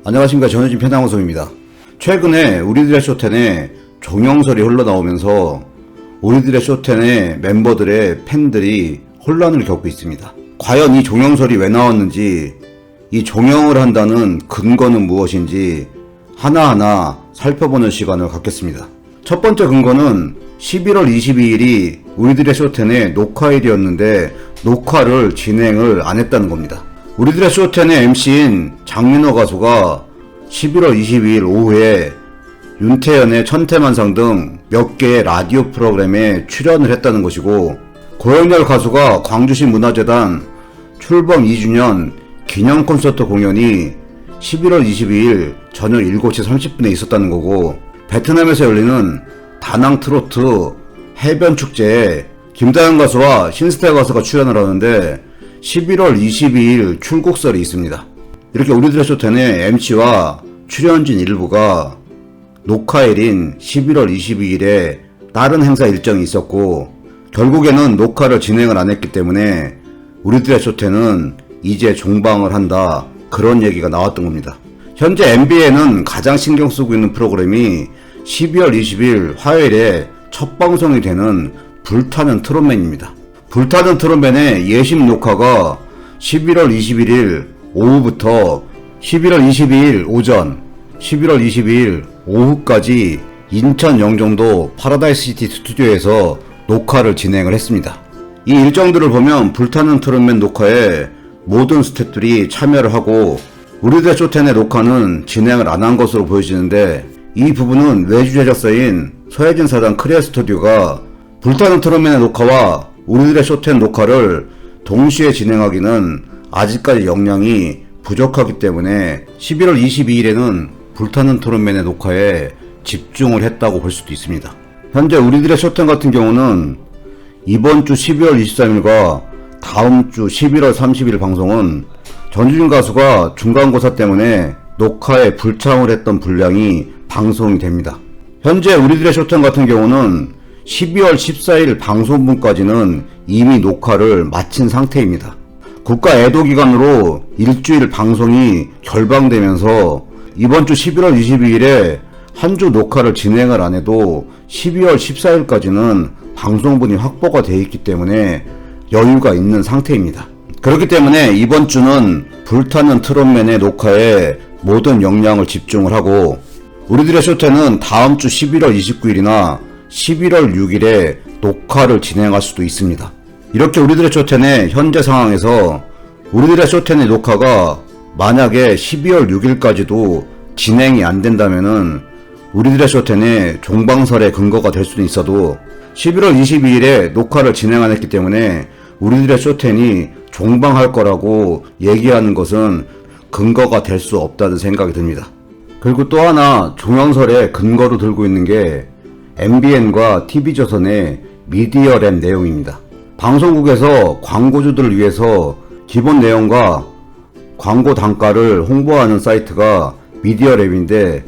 안녕하십니까. 전효진 편향방송입니다. 최근에 우리들의 쇼텐에 종영설이 흘러나오면서 우리들의 쇼텐의 멤버들의 팬들이 혼란을 겪고 있습니다. 과연 이 종영설이 왜 나왔는지, 이 종영을 한다는 근거는 무엇인지 하나하나 살펴보는 시간을 갖겠습니다. 첫 번째 근거는 11월 22일이 우리들의 쇼텐의 녹화일이었는데 녹화를 진행을 안 했다는 겁니다. 우리들의 쇼텐의 MC인 장민호 가수가 11월 22일 오후에 윤태현의 천태만상 등 몇 개의 라디오 프로그램에 출연을 했다는 것이고, 고영렬 가수가 광주시 문화재단 출범 2주년 기념 콘서트 공연이 11월 22일 저녁 7시 30분에 있었다는 거고, 베트남에서 열리는 다낭 트로트 해변 축제에 김다현 가수와 신스타 가수가 출연을 하는데 11월 22일 출국설이 있습니다. 이렇게 우리들의 쇼텐의 MC와 출연진 일부가 녹화일인 11월 22일에 다른 행사 일정이 있었고, 결국에는 녹화를 진행을 안 했기 때문에 우리들의 쇼텐은 이제 종방을 한다, 그런 얘기가 나왔던 겁니다. 현재 MBN은 가장 신경 쓰고 있는 프로그램이 12월 20일 화요일에 첫 방송이 되는 불타는 트롯맨입니다. 불타는 트롯맨의 예심 녹화가 11월 21일 오후부터 11월 22일 오전, 11월 22일 오후까지 인천 영종도 파라다이스시티 스튜디오에서 녹화를 진행을 했습니다. 이 일정들을 보면 불타는 트롯맨 녹화에 모든 스태프들이 참여를 하고 우리들의 쇼텐의 녹화는 진행을 안 한 것으로 보여지는데, 이 부분은 외주 제작사인 서혜진 사단 크리아 스튜디오가 불타는 트롯맨의 녹화와 우리들의 쇼텐 녹화를 동시에 진행하기는 아직까지 역량이 부족하기 때문에 11월 22일에는 불타는 트롯맨의 녹화에 집중을 했다고 볼 수도 있습니다. 현재 우리들의 쇼텐 같은 경우는 이번 주 12월 23일과 다음 주 11월 30일 방송은 전주진 가수가 중간고사 때문에 녹화에 불참을 했던 분량이 방송이 됩니다. 현재 우리들의 쇼텐 같은 경우는 12월 14일 방송분까지는 이미 녹화를 마친 상태입니다. 국가 애도 기간으로 일주일 방송이 결방되면서 이번 주 11월 22일에 한 주 녹화를 진행을 안 해도 12월 14일까지는 방송분이 확보가 되어 있기 때문에 여유가 있는 상태입니다. 그렇기 때문에 이번 주는 불타는 트롯맨의 녹화에 모든 역량을 집중을 하고, 우리들의 쇼텐은 다음 주 11월 29일이나 11월 6일에 녹화를 진행할 수도 있습니다. 이렇게 우리들의 쇼텐의 현재 상황에서 우리들의 쇼텐의 녹화가 만약에 12월 6일까지도 진행이 안 된다면은 우리들의 쇼텐의 종방설의 근거가 될 수는 있어도 11월 22일에 녹화를 진행 안 했기 때문에 우리들의 쇼텐이 종방할 거라고 얘기하는 것은 근거가 될 수 없다는 생각이 듭니다. 그리고 또 하나 종영설의 근거로 들고 있는 게 MBN과 TV조선의 미디어랩 내용입니다. 방송국에서 광고주들을 위해서 기본 내용과 광고 단가를 홍보하는 사이트가 미디어랩인데,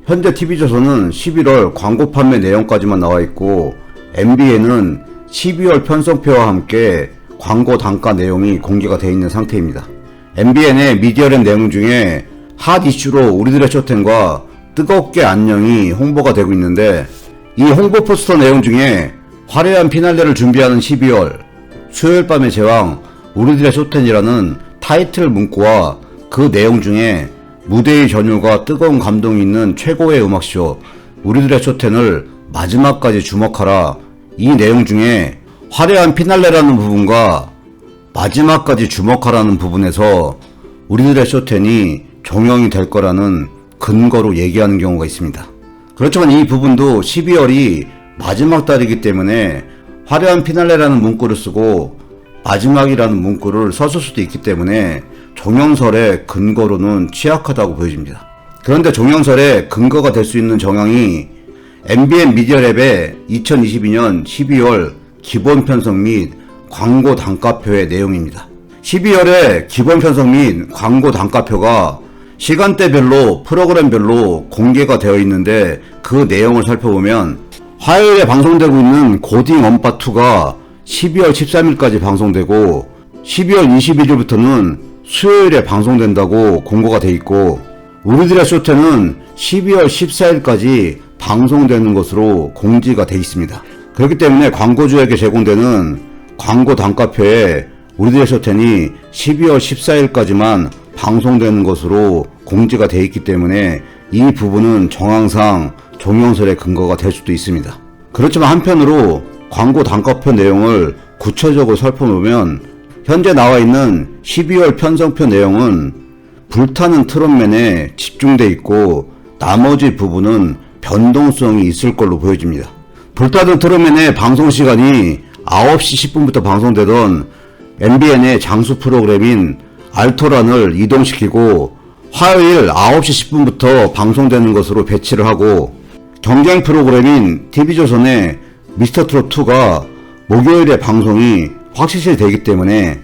현재 TV조선은 11월 광고 판매 내용까지만 나와 있고 MBN은 12월 편성표와 함께 광고 단가 내용이 공개가 되어 있는 상태입니다. MBN의 미디어랩 내용 중에 핫 이슈로 우리들의 쇼텐과 뜨겁게 안녕이 홍보가 되고 있는데, 이 홍보 포스터 내용 중에 화려한 피날레를 준비하는 12월, 수요일 밤의 제왕, 우리들의 쇼텐이라는 타이틀 문구와 그 내용 중에 무대의 전율과 뜨거운 감동이 있는 최고의 음악쇼 우리들의 쇼텐을 마지막까지 주목하라, 이 내용 중에 화려한 피날레라는 부분과 마지막까지 주목하라는 부분에서 우리들의 쇼텐이 종영이 될 거라는 근거로 얘기하는 경우가 있습니다. 그렇지만 이 부분도 12월이 마지막 달이기 때문에 화려한 피날레라는 문구를 쓰고 마지막이라는 문구를 썼을 수도 있기 때문에 종영설의 근거로는 취약하다고 보여집니다. 그런데 종영설의 근거가 될 수 있는 정황이 MBN 미디어랩의 2022년 12월 기본 편성 및 광고 단가표의 내용입니다. 12월에 기본 편성 및 광고 단가표가 시간대별로 프로그램별로 공개가 되어 있는데, 그 내용을 살펴보면 화요일에 방송되고 있는 고딩 언파2가 12월 13일까지 방송되고 12월 21일부터는 수요일에 방송된다고 공고가 돼 있고, 우리들의 쇼트는 12월 14일까지 방송되는 것으로 공지가 되어 있습니다. 그렇기 때문에 광고주에게 제공되는 광고 단가표에 우리들의 쇼텐이 12월 14일까지만 방송되는 것으로 공지가 되어 있기 때문에 이 부분은 정황상 종용설의 근거가 될 수도 있습니다. 그렇지만 한편으로 광고 단가표 내용을 구체적으로 살펴보면 현재 나와 있는 12월 편성표 내용은 불타는 트롯맨에 집중되어 있고 나머지 부분은 변동성이 있을 걸로 보여집니다. 불타는 트롯맨의 방송 시간이 9시 10분부터 방송되던 MBN의 장수 프로그램인 알토란을 이동시키고 화요일 9시 10분부터 방송되는 것으로 배치를 하고 경쟁 프로그램인 TV조선의 미스터트롯2가 목요일에 방송이 확실시 되기 때문에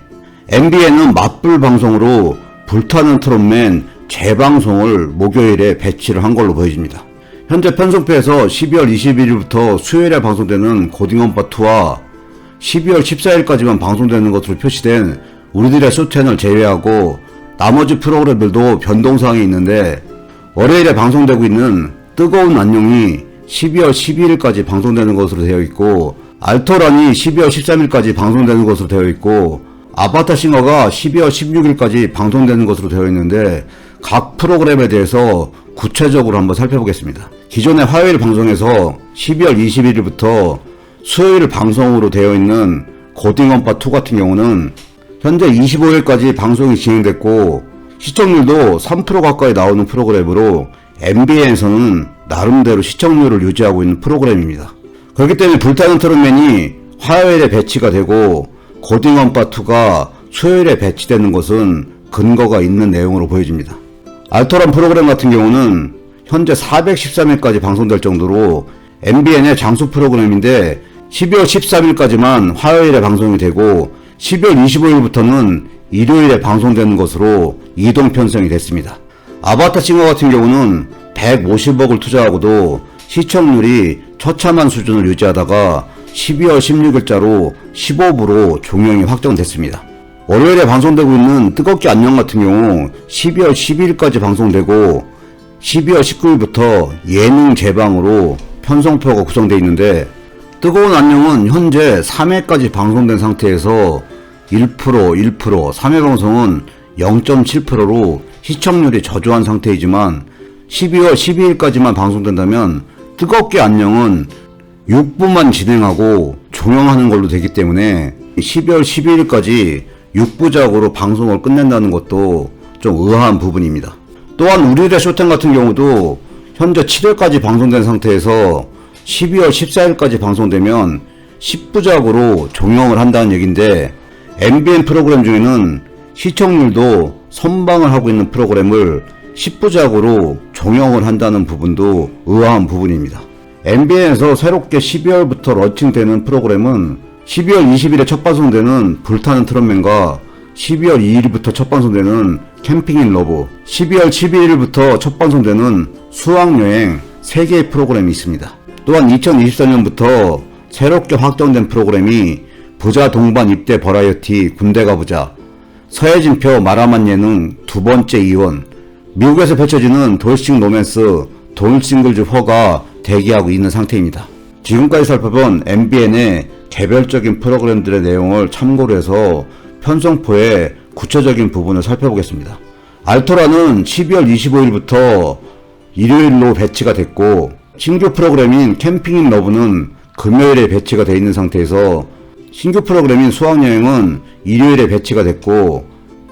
MBN은 맞불 방송으로 불타는 트롯맨 재방송을 목요일에 배치를 한 걸로 보여집니다. 현재 편성표에서 12월 21일부터 수요일에 방송되는 고딩엄빠2와 12월 14일까지만 방송되는 것으로 표시된 우리들의 쇼채널 제외하고 나머지 프로그램들도 변동사항이 있는데 월요일에 방송되고 있는 뜨거운 안녕이 12월 12일까지 방송되는 것으로 되어 있고 알토란이 12월 13일까지 방송되는 것으로 되어 있고 아바타 싱어가 12월 16일까지 방송되는 것으로 되어 있는데 각 프로그램에 대해서 구체적으로 한번 살펴보겠습니다. 기존의 화요일 방송에서 12월 21일부터 수요일 방송으로 되어 있는 고딩엄빠2 같은 경우는 현재 25일까지 방송이 진행됐고 시청률도 3% 가까이 나오는 프로그램으로 MBN에서는 나름대로 시청률을 유지하고 있는 프로그램입니다. 그렇기 때문에 불타는 트롯맨이 화요일에 배치가 되고 고딩엄빠2가 수요일에 배치되는 것은 근거가 있는 내용으로 보여집니다. 알토란 프로그램 같은 경우는 현재 413일까지 방송될 정도로 MBN의 장수 프로그램인데 12월 13일까지만 화요일에 방송이 되고 12월 25일부터는 일요일에 방송되는 것으로 이동 편성이 됐습니다. 아바타 싱어 같은 경우는 150억을 투자하고도 시청률이 처참한 수준을 유지하다가 12월 16일자로 15부로 종영이 확정됐습니다. 월요일에 방송되고 있는 뜨겁게 안녕 같은 경우 12월 12일까지 방송되고 12월 19일부터 예능 재방으로 편성표가 구성되어 있는데 뜨거운 안녕은 현재 3회까지 방송된 상태에서 1%, 3회 방송은 0.7%로 시청률이 저조한 상태이지만 12월 12일까지만 방송된다면 뜨겁게 안녕은 6부만 진행하고 종영하는 걸로 되기 때문에 12월 12일까지 6부작으로 방송을 끝낸다는 것도 좀 의아한 부분입니다. 또한 우리들의 쇼텐 같은 경우도 현재 7회까지 방송된 상태에서 12월 14일까지 방송되면 10부작으로 종영을 한다는 얘기인데 MBN 프로그램 중에는 시청률도 선방을 하고 있는 프로그램을 10부작으로 종영을 한다는 부분도 의아한 부분입니다. MBN에서 새롭게 12월부터 런칭되는 프로그램은 12월 20일에 첫 방송되는 불타는 트롯맨과 12월 2일부터 첫 방송되는 캠핑 인 러브, 12월 11일부터 첫 방송되는 수학여행 3개의 프로그램이 있습니다. 또한 2024년부터 새롭게 확정된 프로그램이 부자 동반 입대 버라이어티 군대 가보자, 서혜진표 마라만 예능 두 번째 이원, 미국에서 펼쳐지는 돌싱 로맨스 돈싱글즈 허가 대기하고 있는 상태입니다. 지금까지 살펴본 MBN의 개별적인 프로그램들의 내용을 참고로 해서 편성표의 구체적인 부분을 살펴보겠습니다. 알토라는 12월 25일부터 일요일로 배치가 됐고 신규 프로그램인 캠핑 인 러브는 금요일에 배치가 되어 있는 상태에서 신규 프로그램인 수학여행은 일요일에 배치가 됐고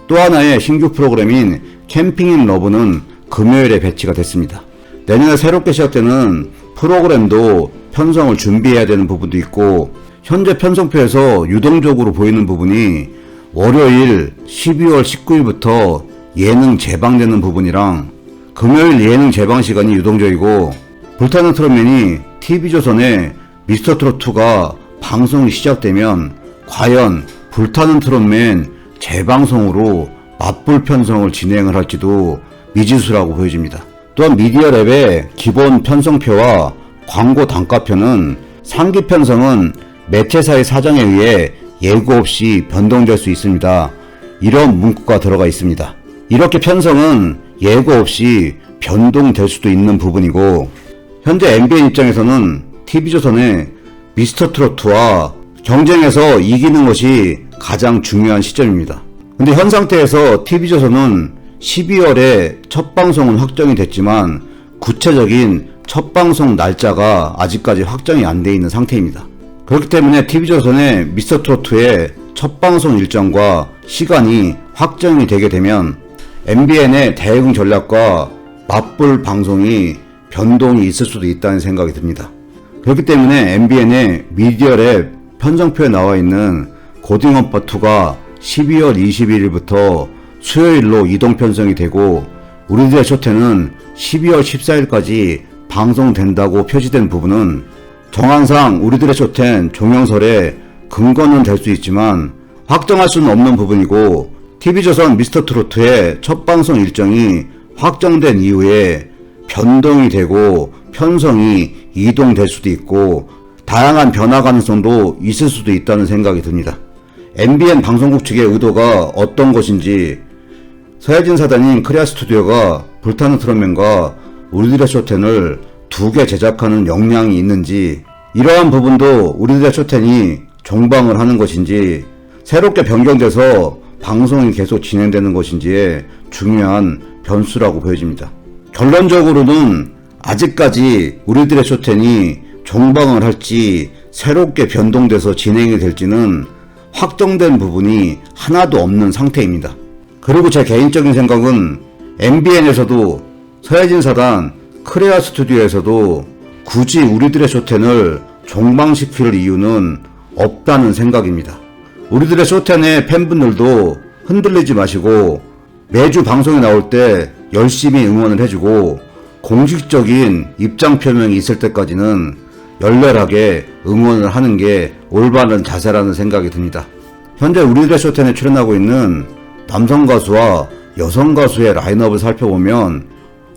또 하나의 신규 프로그램인 캠핑 인 러브는 금요일에 배치가 됐습니다. 내년에 새롭게 시작되는 프로그램도 편성을 준비해야 되는 부분도 있고 현재 편성표에서 유동적으로 보이는 부분이 월요일 12월 19일부터 예능 재방되는 부분이랑 금요일 예능 재방 시간이 유동적이고 불타는 트롯맨이 TV조선의 미스터트롯2가 방송이 시작되면 과연 불타는 트롯맨 재방송으로 맞불 편성을 진행을 할지도 미지수라고 보여집니다. 또한 미디어랩의 기본 편성표와 광고 단가표는 상기 편성은 매체사의 사정에 의해 예고 없이 변동될 수 있습니다. 이런 문구가 들어가 있습니다. 이렇게 편성은 예고 없이 변동될 수도 있는 부분이고, 현재 MBN 입장에서는 TV조선의 미스터트로트와 경쟁해서 이기는 것이 가장 중요한 시점입니다. 근데 현 상태에서 TV조선은 12월에 첫 방송은 확정이 됐지만 구체적인 첫 방송 날짜가 아직까지 확정이 안 돼 있는 상태입니다. 그렇기 때문에 TV조선의 미스터트로트의 첫 방송 일정과 시간이 확정이 되게 되면 MBN의 대응 전략과 맞불 방송이 변동이 있을 수도 있다는 생각이 듭니다. 그렇기 때문에 MBN의 미디어랩 편성표에 나와 있는 고딩엄빠2가 12월 21일부터 수요일로 이동 편성이 되고 우리들의 쇼텐은 12월 14일까지 방송된다고 표시된 부분은 정황상 우리들의 쇼텐 종영설의 근거는 될 수 있지만 확정할 수는 없는 부분이고, TV조선 미스터트로트의 첫 방송 일정이 확정된 이후에 변동이 되고 편성이 이동될 수도 있고 다양한 변화 가능성도 있을 수도 있다는 생각이 듭니다. MBN 방송국 측의 의도가 어떤 것인지, 서혜진 사단인 크레아 스튜디오가 불타는 트롯맨과 우리들의 쇼텐을 두 개 제작하는 역량이 있는지, 이러한 부분도 우리들의 쇼텐이 종방을 하는 것인지, 새롭게 변경돼서 방송이 계속 진행되는 것인지의 중요한 변수라고 보여집니다. 결론적으로는 아직까지 우리들의 쇼텐이 종방을 할지 새롭게 변동돼서 진행이 될지는 확정된 부분이 하나도 없는 상태입니다. 그리고 제 개인적인 생각은 MBN에서도 서혜진 사단, 크레아 스튜디오에서도 굳이 우리들의 쇼텐을 종방시킬 이유는 없다는 생각입니다. 우리들의 쇼텐의 팬분들도 흔들리지 마시고 매주 방송에 나올 때 열심히 응원을 해주고 공식적인 입장 표명이 있을 때까지는 열렬하게 응원을 하는 게 올바른 자세라는 생각이 듭니다. 현재 우리들의 쇼텐에 출연하고 있는 남성 가수와 여성 가수의 라인업을 살펴보면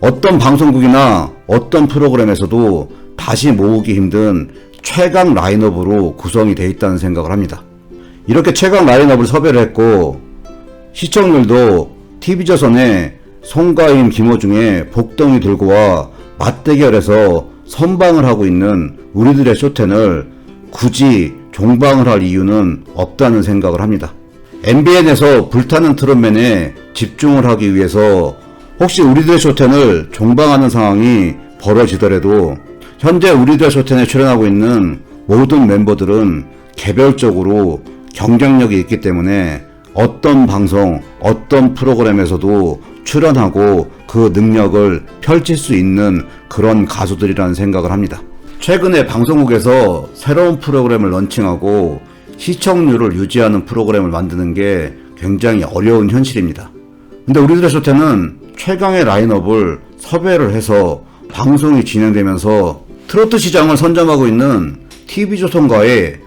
어떤 방송국이나 어떤 프로그램에서도 다시 모으기 힘든 최강 라인업으로 구성이 되어 있다는 생각을 합니다. 이렇게 최강 라인업을 섭외를 했고 시청률도 TV조선의 송가인, 김호중의 복덩이 들고와 맞대결해서 선방을 하고 있는 우리들의 쇼텐을 굳이 종방을 할 이유는 없다는 생각을 합니다. MBN에서 불타는 트롯맨에 집중을 하기 위해서 혹시 우리들의 쇼텐을 종방하는 상황이 벌어지더라도 현재 우리들의 쇼텐에 출연하고 있는 모든 멤버들은 개별적으로 경쟁력이 있기 때문에 어떤 방송, 어떤 프로그램에서도 출연하고 그 능력을 펼칠 수 있는 그런 가수들이라는 생각을 합니다. 최근에 방송국에서 새로운 프로그램을 런칭하고 시청률을 유지하는 프로그램을 만드는 게 굉장히 어려운 현실입니다. 근데 우리들의 쇼텐은 최강의 라인업을 섭외를 해서 방송이 진행되면서 트로트 시장을 선점하고 있는 TV조선과의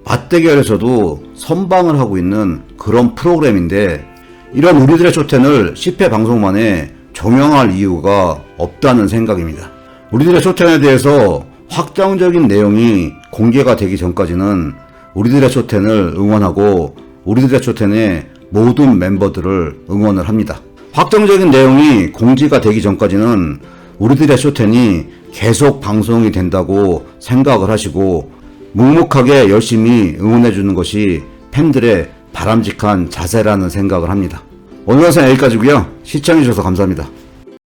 맞대결에서도 선방을 하고 있는 그런 프로그램인데, 이런 우리들의 쇼텐을 10회 방송 만에 종영할 이유가 없다는 생각입니다. 우리들의 쇼텐에 대해서 확정적인 내용이 공개가 되기 전까지는 우리들의 쇼텐을 응원하고 우리들의 쇼텐의 모든 멤버들을 응원을 합니다. 확정적인 내용이 공지가 되기 전까지는 우리들의 쇼텐이 계속 방송이 된다고 생각을 하시고 묵묵하게 열심히 응원해주는 것이 팬들의 바람직한 자세라는 생각을 합니다. 오늘 영상 여기까지고요. 시청해주셔서 감사합니다.